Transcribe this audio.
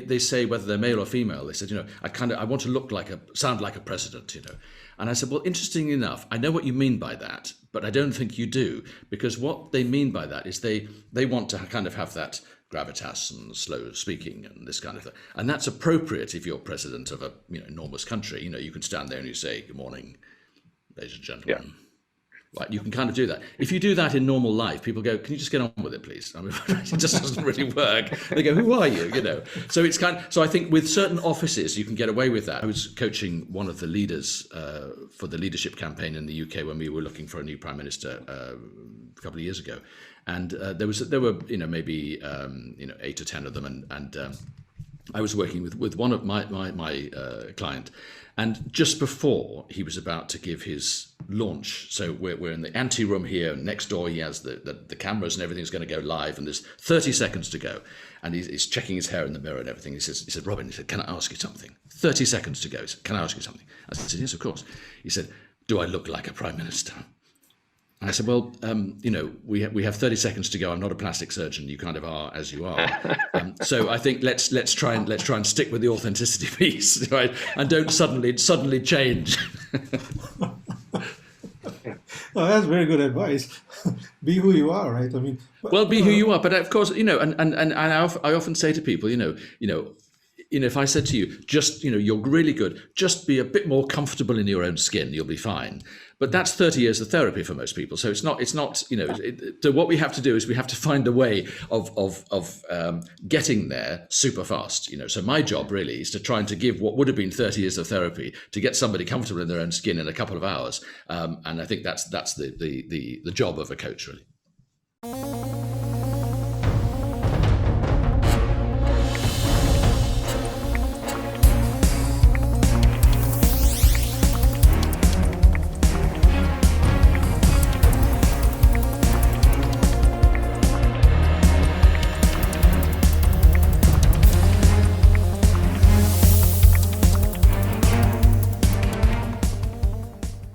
they say whether they're male or female. They said, I want to sound like a president, And I said, well, interestingly enough, I know what you mean by that, but I don't think you do, because what they mean by that is they want to kind of have that gravitas and slow speaking and this kind of thing. And that's appropriate if you're president of a enormous country. You can stand there and you say, good morning, ladies and gentlemen. Yeah. Right, you can kind of do that. If you do that in normal life, people go, can you just get on with it, please? I mean, it just doesn't really work. They go, who are you? So it's so I think with certain offices, you can get away with that. I was coaching one of the leaders for the leadership campaign in the UK when we were looking for a new prime minister a couple of years ago. And there were maybe 8 or 10 of them. And I was working with one of my client. And just before he was about to give his launch, so we're in the ante room here. Next door, he has the cameras and everything's going to go live, and there's 30 seconds to go. And he's checking his hair in the mirror and everything. He said, Robin, can I ask you something? 30 seconds to go. He said, can I ask you something? I said, yes, of course. He said, do I look like a prime minister? And I said, well, we have 30 seconds to go. I'm not a plastic surgeon. You kind of are as you are. So I think let's try and stick with the authenticity piece, right? And don't suddenly change. Well, that's very good advice. Be who you are, right? I mean, be who you are. But of course, and I often say to people, if I said to you, just, you're really good, just be a bit more comfortable in your own skin, you'll be fine. But that's 30 years of therapy for most people. So it's not, so what we have to do is we have to find a way of getting there super fast. So my job really is to try and to give what would have been 30 years of therapy to get somebody comfortable in their own skin in a couple of hours. And I think that's the job of a coach, really.